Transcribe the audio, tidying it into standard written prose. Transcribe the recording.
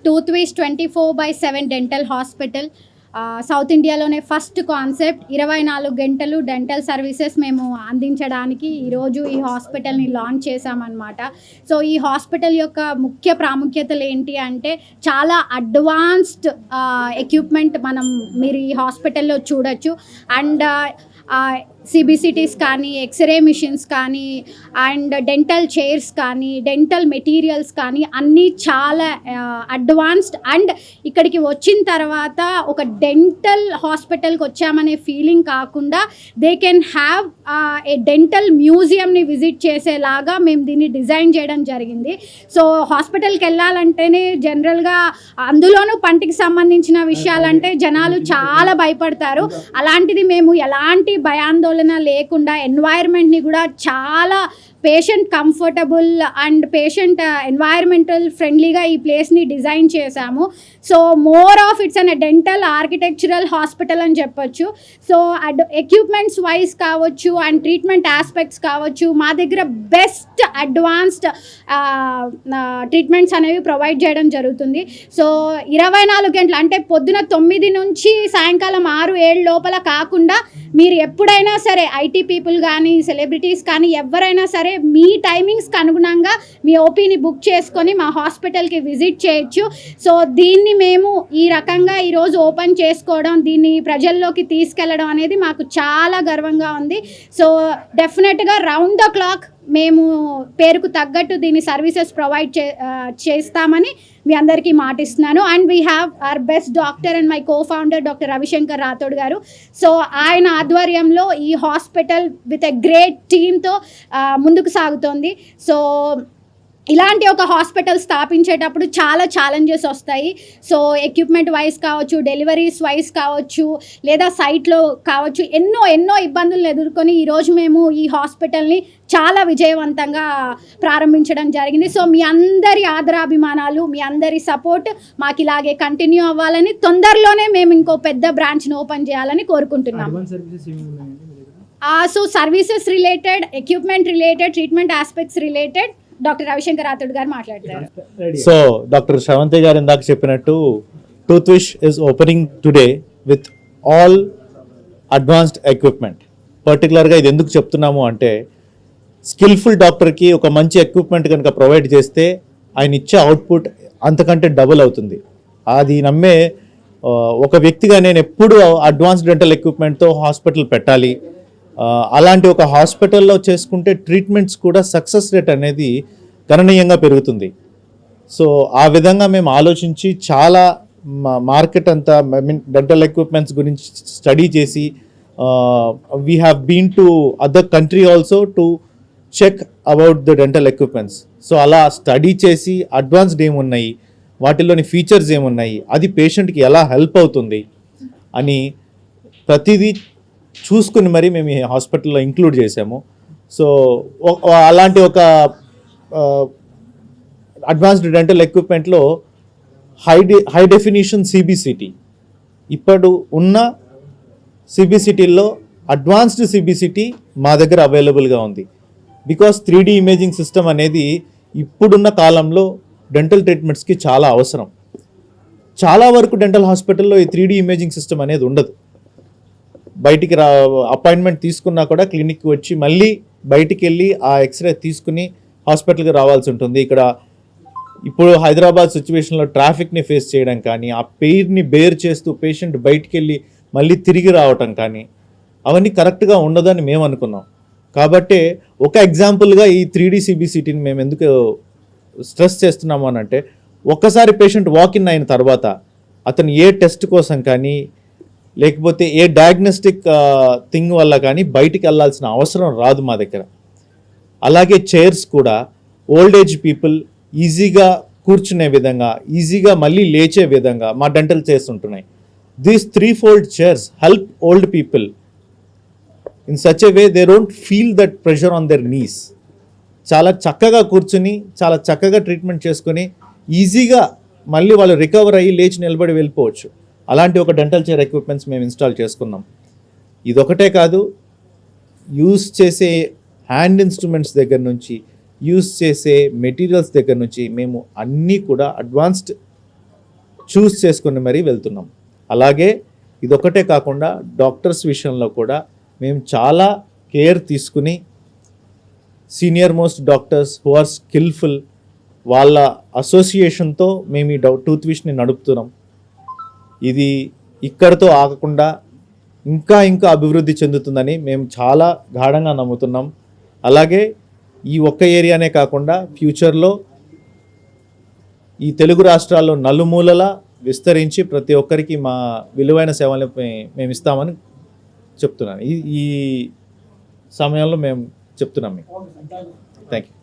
టూత్విష్ 24/7 dental hospital south ఇండియాలోనే first concept 24 గంటలు dental services మేము అందించడానికి ఈరోజు ఈ హాస్పిటల్ని లాంచ్ చేశామన్నమాట. సో ఈ హాస్పిటల్ యొక్క ముఖ్య ప్రాముఖ్యతలు ఏంటి అంటే చాలా అడ్వాన్స్డ్ ఎక్విప్మెంట్ మీరు ఈ హాస్పిటల్లో చూడొచ్చు. అండ్ సిబిసిటీస్ కానీ, ఎక్స్రే మిషన్స్ కానీ, అండ్ డెంటల్ చైర్స్ కానీ, డెంటల్ మెటీరియల్స్ కానీ అన్నీ చాలా అడ్వాన్స్డ్. అండ్ ఇక్కడికి వచ్చిన తర్వాత ఒక డెంటల్ హాస్పిటల్కి వచ్చామనే ఫీలింగ్ కాకుండా they can have a dental మ్యూజియంని విజిట్ చేసేలాగా మేము దీన్ని డిజైన్ చేయడం జరిగింది. సో హాస్పిటల్కి వెళ్ళాలంటేనే జనరల్గా అందులోనూ పంటికి సంబంధించిన విషయాలంటే జనాలు చాలా భయపడతారు. అలాంటిది మేము ఎలాంటి భయాందోళన లేకుండా ఎన్వైర్న్మెంట్ని కూడా చాలా patient comfortable and patient environmental ఫ్రెండ్లీగా ఈ ప్లేస్ని డిజైన్ చేశాము. So more of it's an dental architectural hospital అని చెప్పొచ్చు. సో ఎక్విప్మెంట్స్ వైజ్ కావచ్చు అండ్ ట్రీట్మెంట్ ఆస్పెక్ట్స్ కావచ్చు, మా దగ్గర బెస్ట్ అడ్వాన్స్డ్ ట్రీట్మెంట్స్ అనేవి ప్రొవైడ్ చేయడం జరుగుతుంది. సో 24 గంటలు అంటే పొద్దున 9 నుంచి సాయంకాలం 6-7 లోపల కాకుండా మీరు ఎప్పుడైనా సరే ఐటీ పీపుల్ కానీ, సెలబ్రిటీస్ కానీ ఎవరైనా సరే మీ టైమింగ్స్కి అనుగుణంగా మీ ఓపీని బుక్ చేసుకొని మా హాస్పిటల్కి విజిట్ చేయొచ్చు. సో దీన్ని మేము ఈ రకంగా ఈరోజు ఓపెన్ చేసుకోవడం, దీన్ని ప్రజల్లోకి తీసుకెళ్ళడం అనేది మాకు చాలా గర్వంగా ఉంది. సో డెఫినెట్గా రౌండ్ ద క్లాక్ మేము పేరుకు తగ్గట్టు దీని సర్వీసెస్ ప్రొవైడ్ చేస్తామని మీ అందరికీ మాటిస్తున్నాను. And we have our best doctor and my co-founder doctor Ravishankar Rathod గారు. సో ఆయన ఆధ్వర్యంలో ఈ హాస్పిటల్ విత్ ఎ గ్రేట్ టీమ్తో ముందుకు సాగుతోంది. సో ఇలాంటి ఒక హాస్పిటల్ స్థాపించేటప్పుడు చాలా ఛాలెంజెస్ వస్తాయి. సో ఎక్విప్మెంట్ వైజ్ కావచ్చు, డెలివరీస్ వైజ్ కావచ్చు, లేదా సైట్లో కావచ్చు, ఎన్నో ఇబ్బందులను ఎదుర్కొని ఈరోజు మేము ఈ హాస్పిటల్ని చాలా విజయవంతంగా ప్రారంభించడం జరిగింది. సో మీ అందరి ఆదరాభిమానాలు, మీ అందరి సపోర్ట్ మాకు ఇలాగే కంటిన్యూ అవ్వాలని, తొందరలోనే మేము ఇంకో పెద్ద బ్రాంచ్ని ఓపెన్ చేయాలని కోరుకుంటున్నాం. So services related, equipment related, treatment aspects related doctor Ravishankar Rathod గారు మాట్లాడతారు. సో డాక్టర్ శ్రవంతి గారు ఇందాక చెప్పినట్టు Toothwish is opening today with all advanced equipment. పర్టికులర్గా ఇది ఎందుకు చెప్తున్నాము అంటే స్కిల్ఫుల్ డాక్టర్కి ఒక మంచి ఎక్విప్మెంట్ కనుక ప్రొవైడ్ చేస్తే ఆయన ఇచ్చే అవుట్పుట్ అంతకంటే డబుల్ అవుతుంది. అది నమ్మే ఒక వ్యక్తిగా నేను ఎప్పుడు అడ్వాన్స్డ్ డెంటల్ ఎక్విప్మెంట్తో హాస్పిటల్ పెట్టాలి, అలాంటి ఒక హాస్పిటల్లో చేసుకుంటే ట్రీట్మెంట్స్ కూడా సక్సెస్ రేట్ అనేది గణనీయంగా పెరుగుతుంది. సో ఆ విధంగా మేము ఆలోచించి చాలా మార్కెట్ అంతా డెంటల్ ఎక్విప్మెంట్స్ గురించి స్టడీ చేసి we have been to other country also to check about the dental equipments. So అలా స్టడీ చేసి అడ్వాన్స్డ్ ఏమున్నాయి, వాటిల్లోని ఫీచర్స్ ఏమున్నాయి, అది పేషెంట్కి ఎలా హెల్ప్ అవుతుంది అని ప్రతిదీ చూసుకుని మరి మేము ఈ హాస్పిటల్లో ఇంక్లూడ్ చేసాము. సో అలాంటి ఒక అడ్వాన్స్డ్ డెంటల్ ఎక్విప్మెంట్లో హై డెఫినిషన్ సిబిసిటీ, ఇప్పుడు ఉన్న సిబిసిటీల్లో అడ్వాన్స్డ్ సిబిసిటీ మా దగ్గర అవైలబుల్గా ఉంది. బికాస్ 3D ఇమేజింగ్ సిస్టమ్ అనేది ఇప్పుడున్న కాలంలో డెంటల్ ట్రీట్మెంట్స్కి చాలా అవసరం. చాలా వరకు డెంటల్ హాస్పిటల్లో ఈ 3D ఇమేజింగ్ సిస్టమ్ అనేది ఉండదు. బయటికి అపాయింట్మెంట్ తీసుకున్నా కూడా క్లినిక్కి వచ్చి మళ్ళీ బయటికి వెళ్ళి ఆ ఎక్స్రే తీసుకుని హాస్పిటల్కి రావాల్సి ఉంటుంది. ఇక్కడ ఇప్పుడు హైదరాబాద్ సిచ్యువేషన్లో ట్రాఫిక్ని ఫేస్ చేయడం కానీ, ఆ పెయిన్ని బేర్ చేస్తూ పేషెంట్ బయటికి వెళ్ళి మళ్ళీ తిరిగి రావటం కానీ అవన్నీ కరెక్ట్గా ఉండదని మేము అనుకున్నాం. కాబట్టి ఒక ఎగ్జాంపుల్గా ఈ 3D సిబిసిటీని మేము ఎందుకు స్ట్రెస్ చేస్తున్నాము అని అంటే, ఒక్కసారి పేషెంట్ వాకిన్ అయిన తర్వాత అతను ఏ టెస్ట్ కోసం కానీ లేకపోతే ఏ డయాగ్నోస్టిక్ థింగ్ వల్ల కానీ బయటికి వెళ్ళాల్సిన అవసరం రాదు మా దగ్గర. అలాగే చైర్స్ కూడా ఓల్డ్ ఏజ్ పీపుల్ ఈజీగా కూర్చునే విధంగా, ఈజీగా మళ్ళీ లేచే విధంగా మా డెంటల్ చైర్స్ ఉంటున్నాయి. These 3-fold chairs help old people in such a way they don't feel that pressure on their knees. చాలా చక్కగా కూర్చుని చాలా చక్కగా ట్రీట్మెంట్ చేసుకొని ఈజీగా మళ్ళీ వాళ్ళు రికవర్ అయ్యి లేచి నిలబడి వెళ్ళిపోవచ్చు. అలాంటి ఒక డెంటల్ చైర్ ఎక్విప్మెంట్స్ మేము ఇన్స్టాల్ చేసుకున్నాం. ఇదొకటే కాదు, యూస్ చేసే హ్యాండ్ ఇన్స్ట్రుమెంట్స్ దగ్గర నుంచి యూస్ చేసే మెటీరియల్స్ దగ్గర నుంచి మేము అన్నీ కూడా అడ్వాన్స్డ్ చూస్ చేసుకుని మరీ వెళ్తున్నాం. అలాగే ఇదొక్కటే కాకుండా డాక్టర్స్ విషయంలో కూడా మేము చాలా కేర్ తీసుకుని senior most doctors who are skillful వాళ్ళ అసోసియేషన్తో మేము ఈ టూత్ విష్ని నడుపుతున్నాం. ఇది ఇక్కడితో ఆగకుండా ఇంకా అభివృద్ధి చెందుతుందని మేము చాలా గాఢంగా నమ్ముతున్నాం. అలాగే ఈ ఒక్క ఏరియానే కాకుండా ఫ్యూచర్లో ఈ తెలుగు రాష్ట్రాల్లో నలుమూలలా విస్తరించి ప్రతి ఒక్కరికి మా విలువైన సేవలు మేము ఇస్తామని చెప్తున్నాను. ఈ సమయంలో మేము చెప్తున్నాం మీకు. Thank you.